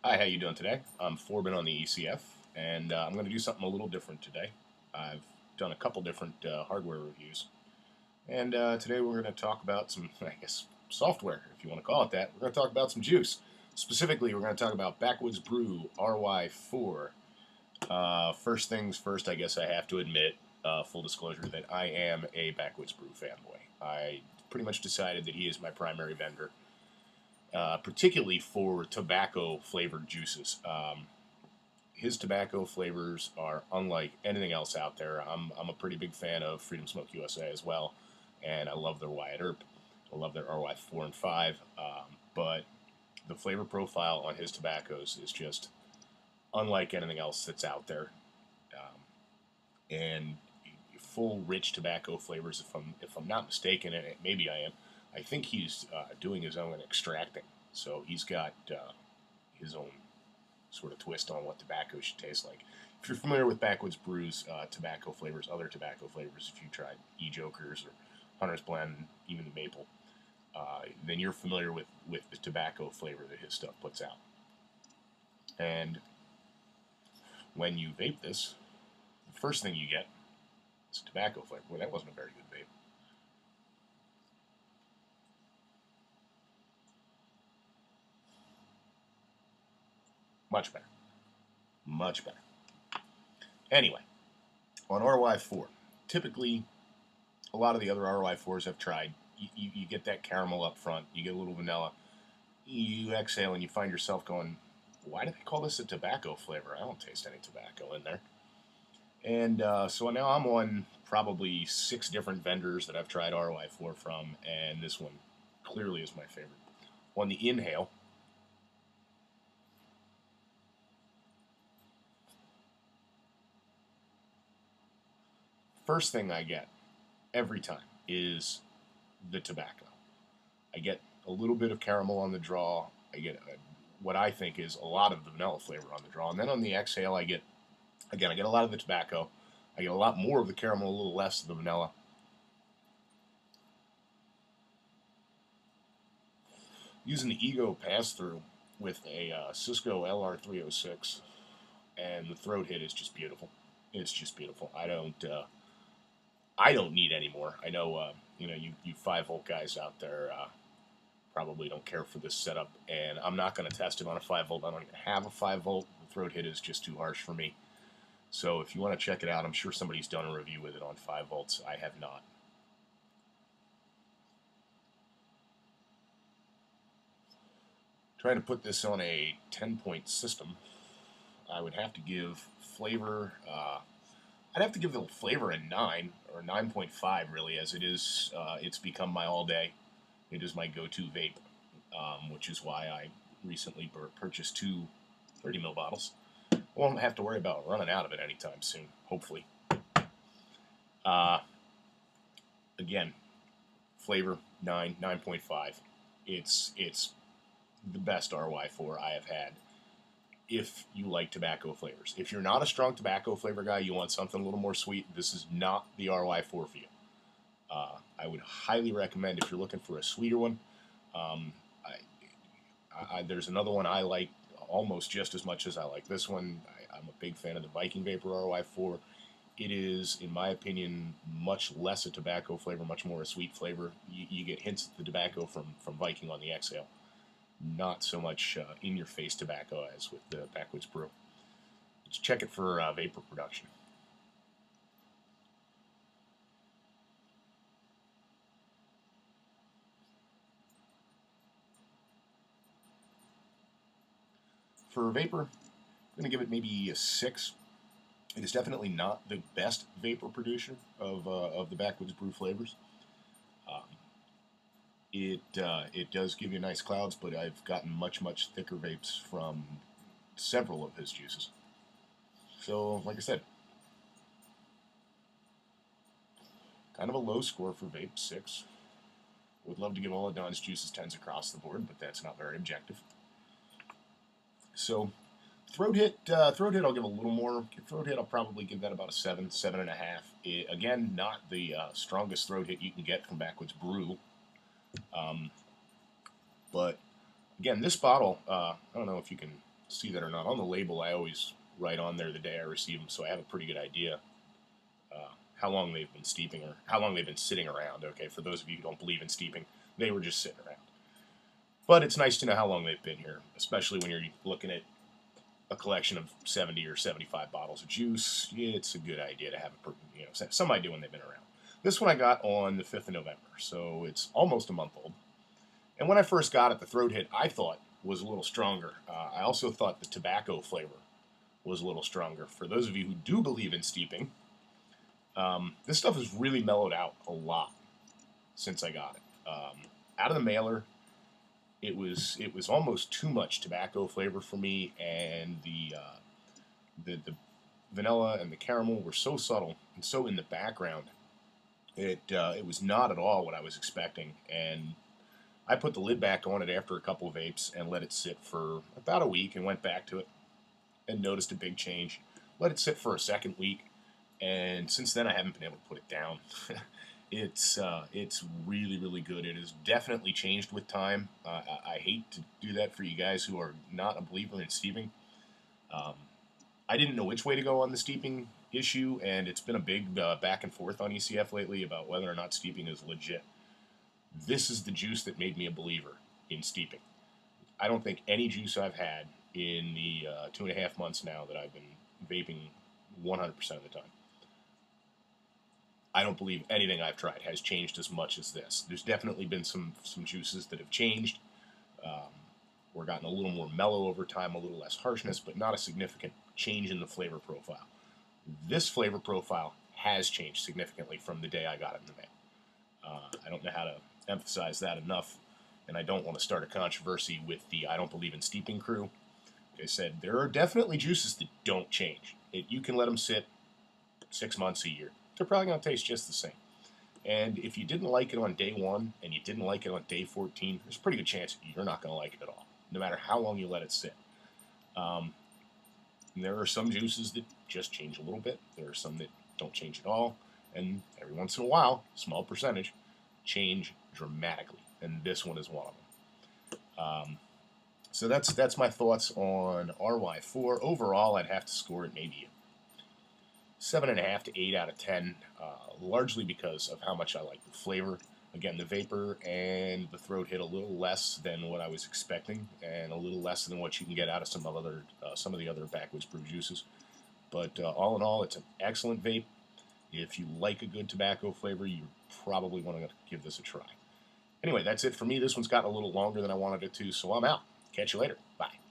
Hi, how you doing today? I'm Phorbin on the ECF, and I'm going to do something a little different today. I've done a couple different hardware reviews, and today we're going to talk about some, I guess, software, if you want to call it that. We're going to talk about some juice. Specifically, we're going to talk about Backwoods Brew RY4. First things first, I guess I have to admit, full disclosure, that I am a Backwoods Brew fanboy. I pretty much decided that he is my primary vendor. Particularly for tobacco flavored juices. His tobacco flavors are unlike anything else out there. I'm a pretty big fan of Freedom Smoke USA as well, and I love their Wyatt Earp. I love their RY4 and 5, but the flavor profile on his tobaccos is just unlike anything else that's out there. And full rich tobacco flavors, if I'm not mistaken, and maybe I am. I think he's doing his own extracting, so he's got his own sort of twist on what tobacco should taste like. If you're familiar with Backwoods Brew's tobacco flavors, other tobacco flavors, if you tried E-Jokers or Hunter's Blend, even Maple, then you're familiar with the tobacco flavor that his stuff puts out. And when you vape this, the first thing you get is tobacco flavor. Well, that wasn't a very good vape. Much better. Much better. Anyway, on RY4, typically a lot of the other RY4s I've tried, you get that caramel up front, you get a little vanilla, you exhale and you find yourself going, why do they call this a tobacco flavor? I don't taste any tobacco in there. And so now I'm on probably 6 different vendors that I've tried RY4 from, and this one clearly is my favorite. On the inhale, first thing I get every time is the tobacco. I get a little bit of caramel on the draw. I get what I think is a lot of the vanilla flavor on the draw. And then on the exhale, I get a lot of the tobacco. I get a lot more of the caramel, a little less of the vanilla. Using the Ego pass-through with a Cisco LR306, and the throat hit is just beautiful. It's just beautiful. I don't need any more. I know, you 5-volt guys out there probably don't care for this setup, and I'm not going to test it on a 5-volt. I don't even have a 5-volt. The throat hit is just too harsh for me. So if you want to check it out, I'm sure somebody's done a review with it on 5 volts. I have not. Trying to put this on a 10-point system, I would have to give flavor. I'd have to give the flavor a 9 or 9.5, really, as it is. It's become my all day. It is my go-to vape, which is why I recently purchased 2 30 ml bottles. I won't have to worry about running out of it anytime soon, hopefully. Uh, Again, flavor 9, 9.5. It's the best RY4 I have had. If you like tobacco flavors, if you're not a strong tobacco flavor guy, you want something a little more sweet, this is not the RY4 for you. I would highly recommend if you're looking for a sweeter one. Um, there's another one I like almost just as much as I like this one. I'm a big fan of the Viking Vapor RY4. It is, in my opinion, much less a tobacco flavor, much more a sweet flavor. You get hints of the tobacco from Viking on the exhale. Not so much in-your-face tobacco as with the Backwoods Brew. Let's check it for vapor production. For vapor, I'm going to give it maybe a 6. It is definitely not the best vapor producer of the Backwoods Brew flavors. Um, it does give you nice clouds, but I've gotten much thicker vapes from several of his juices. So, like I said, kind of a low score for vape, 6. Would love to give all of Don's juices 10s across the board, but that's not very objective. So, throat hit, I'll give a little more. Throat hit, I'll probably give that about a 7, 7.5. Again, not the strongest throat hit you can get from Backwoods Brew. But again, this bottle, I don't know if you can see that or not. On the label, I always write on there the day I receive them, so I have a pretty good idea how long they've been steeping or how long they've been sitting around. Okay, for those of you who don't believe in steeping, they were just sitting around. But it's nice to know how long they've been here, especially when you're looking at a collection of 70 or 75 bottles of juice. It's a good idea to have some idea when they've been around. This one I got on the 5th of November, so it's almost a month old. And when I first got it, the throat hit I thought was a little stronger. I also thought the tobacco flavor was a little stronger. For those of you who do believe in steeping, this stuff has really mellowed out a lot since I got it. Out of the mailer, it was almost too much tobacco flavor for me, and the vanilla and the caramel were so subtle and so in the background. It was not at all what I was expecting, and I put the lid back on it after a couple of vapes and let it sit for about a week and went back to it and noticed a big change. Let it sit for a second week, and since then I haven't been able to put it down. It's really, really good. It has definitely changed with time. I hate to do that for you guys who are not a believer in steeping. I didn't know which way to go on the steeping issue, and it's been a big back and forth on ECF lately about whether or not steeping is legit. This is the juice that made me a believer in steeping. I don't think any juice I've had in the 2.5 months now that I've been vaping 100% of the time, I don't believe anything I've tried has changed as much as this. There's definitely been some juices that have changed, or gotten a little more mellow over time, a little less harshness, but not a significant change in the flavor profile. This flavor profile has changed significantly from the day I got it in the mail. I don't know how to emphasize that enough, and I don't want to start a controversy with the I don't believe in steeping crew. Like I said, there are definitely juices that don't change. You can let them sit 6 months, a year. They're probably going to taste just the same. And if you didn't like it on day 1 and you didn't like it on day 14, there's a pretty good chance you're not going to like it at all, no matter how long you let it sit. There are some juices that just change a little bit. There are some that don't change at all. And every once in a while, small percentage, change dramatically. And this one is one of them. So that's my thoughts on RY4. Overall, I'd have to score it maybe 7.5 to 8 out of 10, largely because of how much I like the flavor. Again, the vapor and the throat hit a little less than what I was expecting, and a little less than what you can get out of some of the other Backwoods Brew juices. But all in all, it's an excellent vape. If you like a good tobacco flavor, you probably want to give this a try. Anyway, that's it for me. This one's gotten a little longer than I wanted it to, so I'm out. Catch you later. Bye.